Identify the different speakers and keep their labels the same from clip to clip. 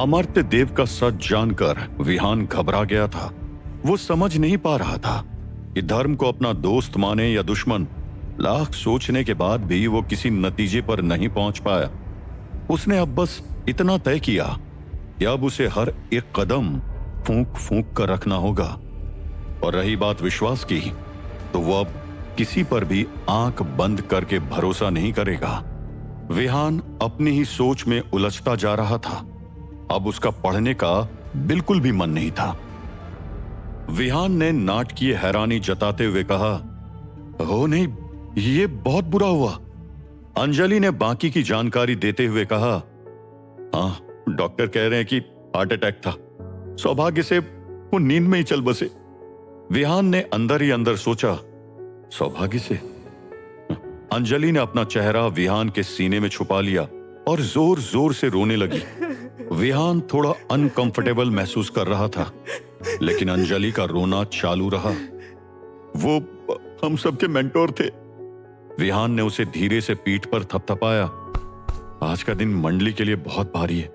Speaker 1: अमर्त्य देव का सच जानकर विहान घबरा गया था। वो समझ नहीं पा रहा था कि धर्म को अपना दोस्त माने या दुश्मन। लाख सोचने के बाद भी वो किसी नतीजे पर नहीं पहुंच पाया। उसने अब बस इतना तय किया कि अब उसे हर एक कदम फूंक फूंक कर रखना होगा। और रही बात विश्वास की, तो वो अब किसी पर भी आंख बंद करके भरोसा नहीं करेगा। विहान अपनी ही सोच में उलझता जा रहा था। अब उसका पढ़ने का बिल्कुल भी मन नहीं था। विहान ने नाटकीय हैरानी जताते हुए कहा, हो नहीं, ये बहुत बुरा हुआ। अंजलि ने बाकी की जानकारी देते हुए कहा, हाँ, डॉक्टर कह रहे हैं कि हार्ट अटैक था। सौभाग्य से वो नींद में ही चल बसे। विहान ने अंदर ही अंदर सोचा, सौभाग्य से? अंजलि ने अपना चेहरा विहान के सीने में छुपा लिया और जोर जोर से रोने लगी। विहान थोड़ा अनकंफर्टेबल महसूस कर रहा था, लेकिन अंजलि का रोना चालू रहा। वो हम सबके मेंटोर थे। विहान ने उसे धीरे से पीठ पर थपथपाया। आज का दिन मंडली के लिए बहुत भारी है।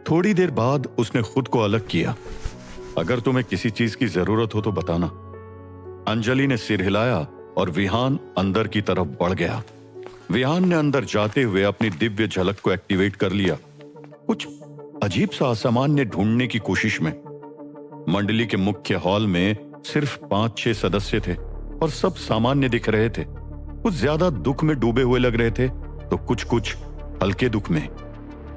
Speaker 1: थोड़ी देर बाद उसने खुद को अलग किया। अगर तुम्हें किसी चीज की जरूरत हो तो बताना। अंजलि ने सिर हिलाया और विहान अंदर की तरफ बढ़ गया। विहान ने अंदर जाते हुए अपनी दिव्य झलक को एक्टिवेट कर लिया, कुछ अजीब सा असामान्य ढूंढने की कोशिश में। मंडली के मुख्य हॉल में सिर्फ 5-6 सदस्य थे और सब सामान्य दिख रहे थे। कुछ ज्यादा दुख में डूबे हुए लग रहे थे तो कुछ हल्के दुख में।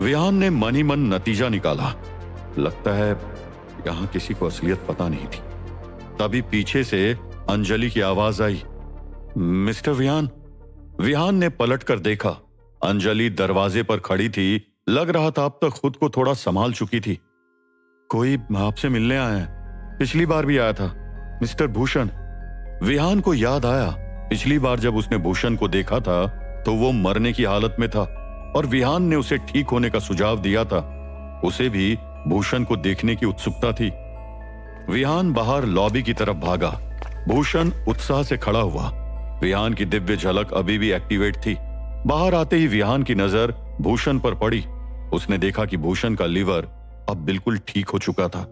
Speaker 1: विहान ने मन ही मन नतीजा निकाला, लगता है यहां किसी को असलियत पता नहीं थी। तभी पीछे से अंजलि की आवाज आई, मिस्टर विहान। विहान ने पलट कर देखा। अंजलि दरवाजे पर खड़ी थी। लग रहा था अब तक खुद को थोड़ा संभाल चुकी थी। कोई आपसे मिलने आया है। पिछली बार भी आया था, मिस्टर भूषण। विहान को याद आया, पिछली बार जब उसने भूषण को देखा था तो वो मरने की हालत में था और विहान ने उसे ठीक होने का सुझाव दिया था। उसे भी भूषण को देखने की उत्सुकता थी। विहान बाहर लॉबी की तरफ भागा। भूषण उत्साह से खड़ा हुआ। विहान की दिव्य झलक अभी भी एक्टिवेट थी। बाहर आते ही विहान की नजर भूषण पर पड़ी। उसने देखा कि भूषण का लीवर अब बिल्कुल ठीक हो चुका था।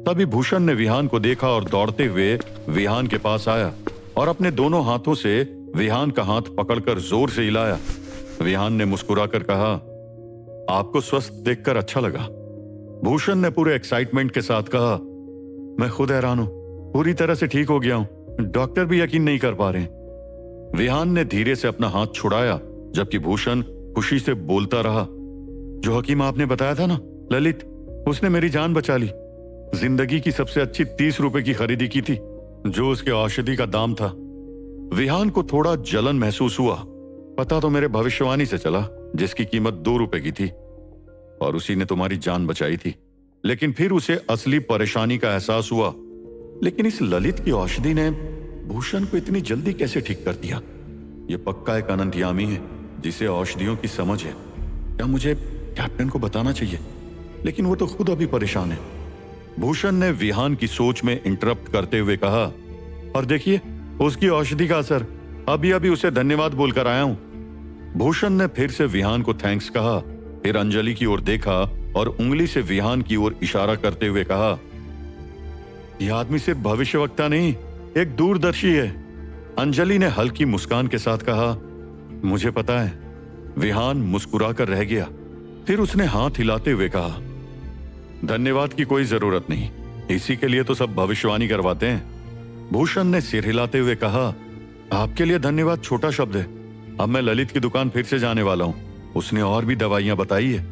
Speaker 1: तभी भूषण ने विहान को देखा और दौड़ते हुए विहान के पास आया और अपने दोनों हाथों से विहान का हाथ पकड़कर जोर से हिलाया। विहान ने मुस्कुराकर कहा, आपको स्वस्थ देखकर अच्छा लगा। भूषण ने पूरे एक्साइटमेंट के साथ कहा, मैं खुद हैरान हूं, पूरी तरह से ठीक हो गया हूं। डॉक्टर भी यकीन नहीं कर पा रहे हैं। विहान ने धीरे से अपना हाथ छुड़ाया, जबकि भूषण खुशी से बोलता रहा, जो हकीम आपने बताया था ना, ललित, उसने मेरी जान बचा ली। जिंदगी की सबसे अच्छी 30 रुपए की खरीदी की थी, जो उसके औषधि का दाम था। विहान को थोड़ा जलन महसूस हुआ। पता तो मेरे भविष्यवाणी से चला, जिसकी कीमत 2 रुपए की थी, और उसी ने तुम्हारी जान बचाई थी। लेकिन फिर उसे असली परेशानी का एहसास हुआ। लेकिन इस ललित की औषधि ने भूषण को इतनी जल्दी कैसे ठीक कर दिया? ये पक्का एक अनंतयामी है जिसे औषधियों की समझ है। क्या मुझे कैप्टन को बताना चाहिए? लेकिन वो तो खुद अभी परेशान है। भूषण ने विहान की सोच में इंटरप्ट करते हुए कहा, और देखिए उसकी औषधि का असर। अभी अभी उसे धन्यवाद बोलकर आया हूं। भूषण ने फिर से विहान को थैंक्स कहा, फिर अंजलि की ओर देखा और उंगली से विहान की ओर इशारा करते हुए कहा, यह आदमी सिर्फ भविष्यवक्ता नहीं, एक दूरदर्शी है। अंजलि ने हल्की मुस्कान के साथ कहा, मुझे पता है। विहान मुस्कुराकर रह गया। फिर उसने हाथ हिलाते हुए कहा, धन्यवाद की कोई जरूरत नहीं, इसी के लिए तो सब भविष्यवाणी करवाते हैं। भूषण ने सिर हिलाते हुए कहा, आपके लिए धन्यवाद छोटा शब्द है। अब मैं ललित की दुकान फिर से जाने वाला हूं। उसने और भी दवाइयां बताई है।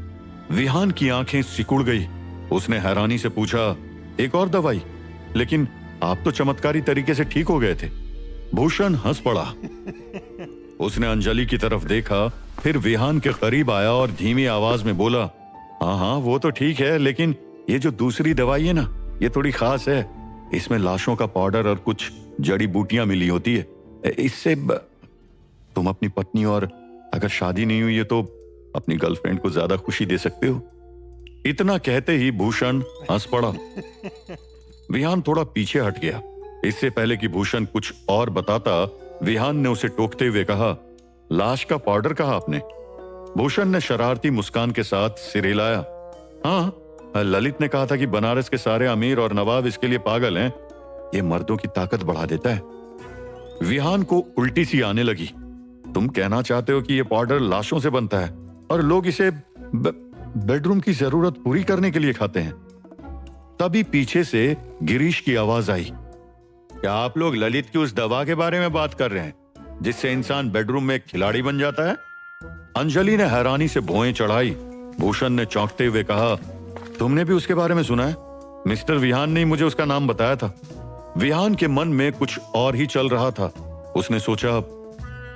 Speaker 1: विहान की आंखें सिकुड़ गई। उसने हैरानी से पूछा, एक और दवाई? लेकिन आप तो चमत्कारी तरीके से ठीक हो गए थे। भूषण हंस पड़ा। उसने अंजलि की तरफ देखा, फिर विहान के करीब आया और धीमी आवाज में बोला, हाँ, वो तो ठीक है, लेकिन ये जो दूसरी दवाई है ना, ये थोड़ी खास है। इसमें लाशों का पाउडर और कुछ जड़ी बूटियां मिली होती है। इससे तुम अपनी पत्नी और अगर शादी नहीं हुई है तो अपनी गर्लफ्रेंड को ज्यादा खुशी दे सकते हो। इतना कहते ही भूषण हंस पड़ा। विहान थोड़ा पीछे हट गया। इससे पहले कि भूषण कुछ और बताता, विहान ने उसे टोकते हुए कहा, लाश का पाउडर कहा आपने? भूषण ने शरारती मुस्कान के साथ सिर हिलाया। हाँ, ललित ने कहा था कि बनारस के सारे अमीर और नवाब इसके लिए पागल हैं। ये मर्दों की ताकत बढ़ा देता है। विहान को उल्टी सी आने लगी। तुम कहना चाहते हो कि ये पाउडर लाशों से बनता है और लोग इसे बेडरूम की जरूरत पूरी करने के लिए खाते हैं। तभी पीछे से गिरीश की आवाज आई। क्या आप लोग ललित की उस दवा के बारे में बात कर रहे हैं जिससे इंसान बेडरूम में एक खिलाड़ी बन जाता है? अंजलि ने हैरानी से भौएं चढ़ाई। भूषण ने चौंकते हुए कहा, तुमने भी उसके बारे में सुना है? मिस्टर विहान ने मुझे उसका नाम बताया था। विहान के मन में कुछ और ही चल रहा था। उसने सोचा,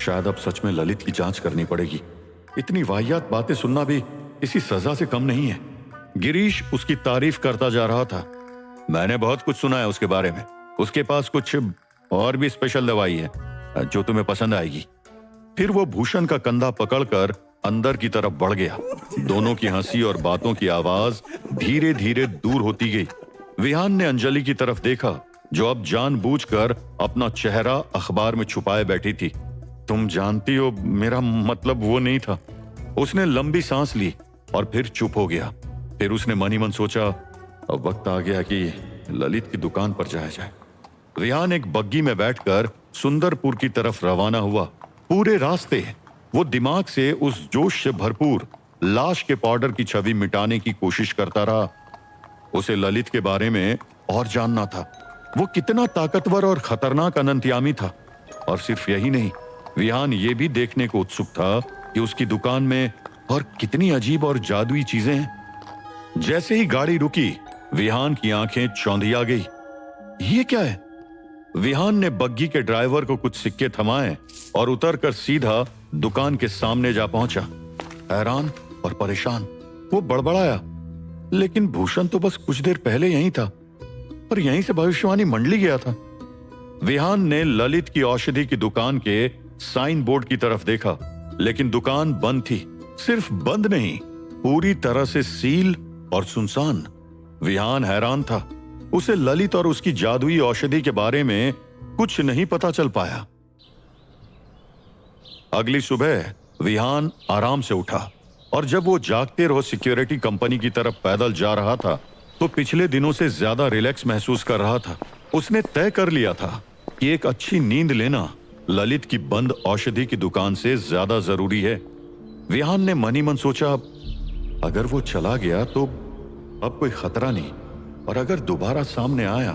Speaker 1: शायद अब सच में ललित की जांच करनी पड़ेगी। इतनी वाहियात बातें सुनना भी किसी सजा से कम नहीं है। गिरीश उसकी तारीफ करता जा रहा था। मैंने बहुत कुछ सुना है उसके बारे में। उसके पास कुछ और भी स्पेशल दवाई है जो तुम्हें पसंद आएगी। फिर वो भूषण का कंधा पकड़कर अंदर की तरफ बढ़ गया। दोनों की हंसी और बातों की आवाज धीरे धीरे दूर होती गई। विहान ने अंजलि की तरफ देखा, जो अब जानबूझकर अपना चेहरा अखबार में छुपाए बैठी थी। तुम जानती हो, मेरा मतलब वो नहीं था। उसने लंबी सांस ली और फिर चुप हो गया। फिर उसने मन ही मन सोचा, अब वक्त आ गया कि ललित की दुकान पर जाया जाए। विहान एक बग्गी में बैठकर सुंदरपुर की तरफ रवाना हुआ। पूरे रास्ते वो दिमाग से उस जोश से भरपूर लाश के पाउडर की छवि मिटाने की कोशिश करता रहा। उसे ललित के बारे में और जानना था। वो कितना ताकतवर और खतरनाक अनंतयामी था। और सिर्फ यही नहीं, विहान ये भी देखने को उत्सुक था कि उसकी दुकान में और कितनी अजीब और जादुई चीजें हैं। जैसे ही गाड़ी रुकी, विहान की आंखें चौंधिया गई। ये क्या है? विहान ने बग्गी के ड्राइवर को कुछ सिक्के थमाए और उतरकर सीधा दुकान के सामने जा पहुंचा। हैरान और परेशान वो बड़बड़ाया, लेकिन भूषण तो बस कुछ देर पहले यहीं था और यहीं से भविष्यवाणी मंडली गया था। विहान ने ललित की औषधि की दुकान के साइन बोर्ड की तरफ देखा, लेकिन दुकान बंद थी। सिर्फ बंद नहीं, पूरी तरह से सील और सुनसान। विहान हैरान था। उसे ललित और उसकी जादुई औषधि के बारे में कुछ नहीं पता चल पाया। अगली सुबह विहान आराम से उठा और जब वो जागते रहो सिक्योरिटी कंपनी की तरफ पैदल जा रहा था तो पिछले दिनों से ज्यादा रिलैक्स महसूस कर रहा था। उसने तय कर लिया था कि एक अच्छी नींद लेना ललित की बंद औषधि की दुकान से ज्यादा जरूरी है। विहान ने मन ही मन सोचा, अगर वो चला गया तो अब कोई खतरा नहीं, और अगर दोबारा सामने आया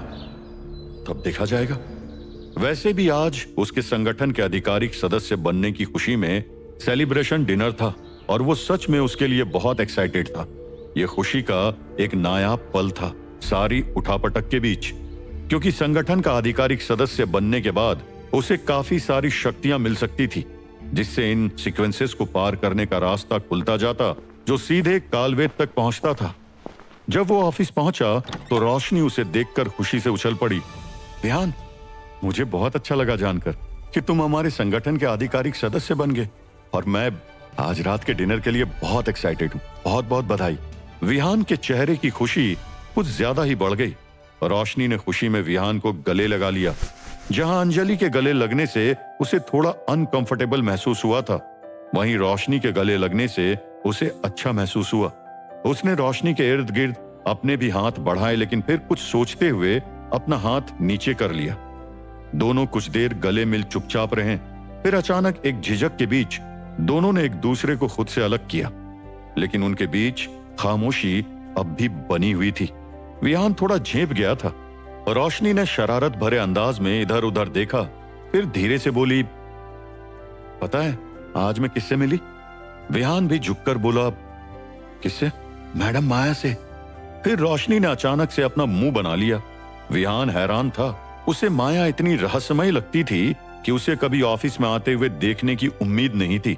Speaker 1: तब देखा जाएगा। वैसे भी आज उसके संगठन के आधिकारिक सदस्य बनने की खुशी में सेलिब्रेशन डिनर था और वो सच में उसके लिए बहुत एक्साइटेड था। यह खुशी का एक नायाब पल था सारी उठापटक के बीच, क्योंकि संगठन का आधिकारिक सदस्य बनने के बाद उसे काफी सारी शक्तियां मिल सकती थी, जिससे इन सीक्वेंसेस को पार करने का रास्ता खुलता जाता जो सीधे कालवेद तक पहुंचता था। जब वो ऑफिस पहुंचा तो रोशनी उसे देखकर खुशी से उछल पड़ी। विहान, मुझे बहुत अच्छा लगा जानकर कि तुम हमारे संगठन के आधिकारिक सदस्य बन गए और मैं आज रात के डिनर के लिए बहुत एक्साइटेड हूँ। बहुत बहुत बधाई। विहान के चेहरे की खुशी कुछ ज्यादा ही बढ़ गई। रोशनी ने खुशी में विहान को गले लगा लिया। जहां अंजलि के गले लगने से उसे थोड़ा अनकंफर्टेबल महसूस हुआ था, वहीं रोशनी के गले लगने से उसे अच्छा महसूस हुआ। उसने रोशनी के इर्द गिर्द अपने भी हाथ बढ़ाए, लेकिन फिर कुछ सोचते हुए अपना हाथ नीचे कर लिया। दोनों कुछ देर गले मिल चुपचाप रहे। फिर अचानक एक झिझक के बीच दोनों ने एक दूसरे को खुद से अलग किया, लेकिन उनके बीच खामोशी अब भी बनी हुई थी। विहान थोड़ा झेप गया था। रोशनी ने शरारत भरे अंदाज में इधर उधर देखा, फिर धीरे से बोली, पता है आज मैं किससे मिली? विहान भी झुककर बोला, किससे? मैडम माया से। फिर रोशनी ने अचानक से अपना मुंह बना लिया। विहान हैरान था। उसे माया इतनी रहस्यमय लगती थी कि उसे कभी ऑफिस में आते हुए देखने की उम्मीद नहीं थी।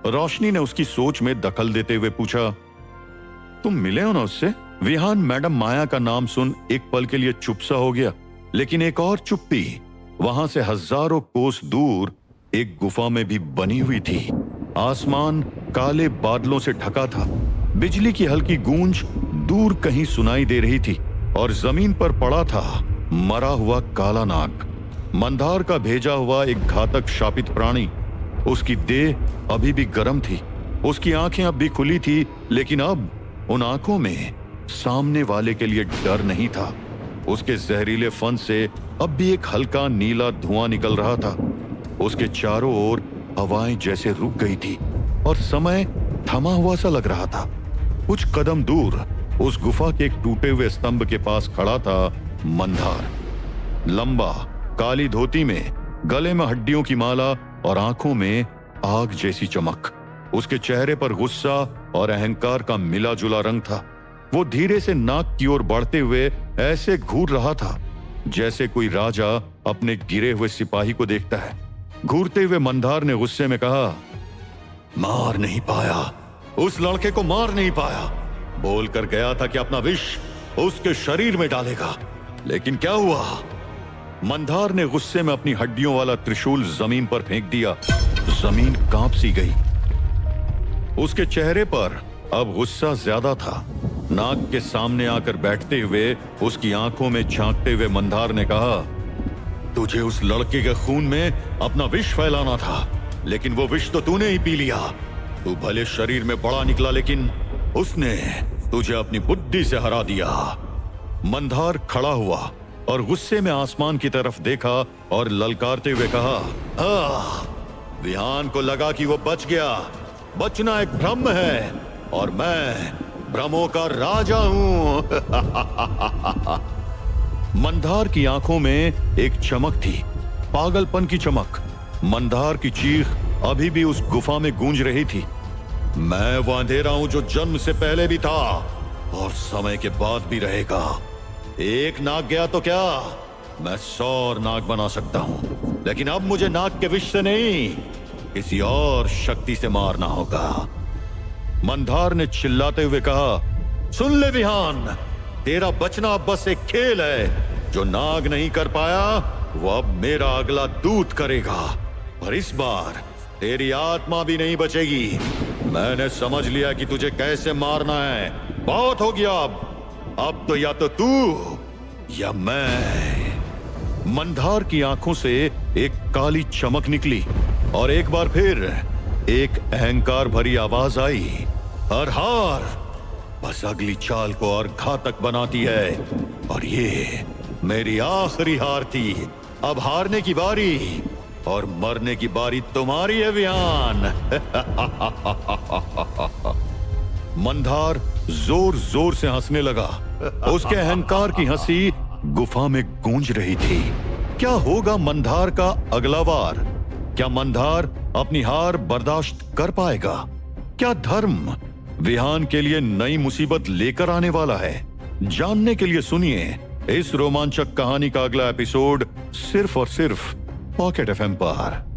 Speaker 1: रोशनी ने उसकी सोच में दखल देते हुए पूछा, तुम मिले हो ना उससे? विहान मैडम माया का नाम सुन एक पल के लिए चुप सा हो गया, लेकिन एक और चुप्पी वहां से हजारों कोस दूर एक गुफा में भी बनी हुई थी। आसमान काले बादलों से ढका था। बिजली की हल्की गूंज दूर कहीं सुनाई दे रही थी और जमीन पर पड़ा था मरा हुआ काला नाग, मंदार का भेजा हुआ एक घातक शापित प्राणी। उसकी देह अभी भी गर्म थी। उसकी आंखें अब भी खुली थी, लेकिन अब उन आंखों में सामने वाले के लिए डर नहीं था। उसके जहरीले फन से अब भी एक हल्का नीला धुआं निकल रहा था। उसके चारों ओर हवाएं जैसे रुक गई थी और समय थमा हुआ सा लग रहा था। कुछ कदम दूर उस गुफा के एक टूटे हुए स्तंभ के पास खड़ा था मंदार। लंबा, काली धोती में, गले में हड्डियों की माला और आंखों में आग जैसी चमक। उसके चेहरे पर गुस्सा और अहंकार का मिला जुला रंग था। वो धीरे से नाक की ओर बढ़ते हुए ऐसे घूर रहा था जैसे कोई राजा अपने गिरे हुए सिपाही को देखता है। घूरते हुए मंदार ने गुस्से में कहा, मार नहीं पाया, उस लड़के को मार नहीं पाया। बोलकर गया था कि अपना विष उसके शरीर में डालेगा, लेकिन क्या हुआ? मंदार ने गुस्से में अपनी हड्डियों वाला त्रिशूल जमीन पर फेंक दिया। जमीन कांप सी गई। उसके चेहरे पर अब गुस्सा ज्यादा था। नाग के सामने आकर बैठते हुए उसकी आंखों में झांकते हुए मंदार ने कहा, तुझे उस लड़के के खून में अपना विष फैलाना था, लेकिन वो विष तो तूने ही पी लिया। तू भले शरीर में बड़ा निकला, लेकिन उसने तुझे अपनी बुद्धि से हरा दिया। मंदार खड़ा हुआ और गुस्से में आसमान की तरफ देखा और ललकारते हुए कहा, विहान को लगा कि वो बच गया। बचना एक भ्रम है और मैं भ्रमों का राजा हूं। मंदार की आंखों में एक चमक थी, पागलपन की चमक। मंदार की चीख अभी भी उस गुफा में गूंज रही थी। मैं वो अंधेरा हूं जो जन्म से पहले भी था और समय के बाद भी रहेगा। एक नाग गया तो क्या, मैं 100 नाग बना सकता हूं, लेकिन अब मुझे नाग के विष से नहीं, किसी और शक्ति से मारना होगा। मंदार ने चिल्लाते हुए कहा, सुन ले विहान, तेरा बचना अब बस एक खेल है। जो नाग नहीं कर पाया वो अब मेरा अगला दूत करेगा, और इस बार तेरी आत्मा भी नहीं बचेगी। मैंने समझ लिया कि तुझे कैसे मारना है। बहुत हो गया, अब तो या तो तू या मैं। मंदार की आंखों से एक काली चमक निकली और एक बार फिर एक अहंकार भरी आवाज आई, हर हार बस अगली चाल को और घातक बनाती है, और ये मेरी आखिरी हार थी। अब हारने की बारी और मरने की बारी तुम्हारी है विहान। मंदार जोर जोर से हंसने लगा। उसके अहंकार की हंसी गुफा में गूंज रही थी। क्या होगा मंदार का अगला वार? क्या मंदार अपनी हार बर्दाश्त कर पाएगा? क्या धर्म विहान के लिए नई मुसीबत लेकर आने वाला है? जानने के लिए सुनिए इस रोमांचक कहानी का अगला एपिसोड सिर्फ और सिर्फ पॉकेट एफएम पर।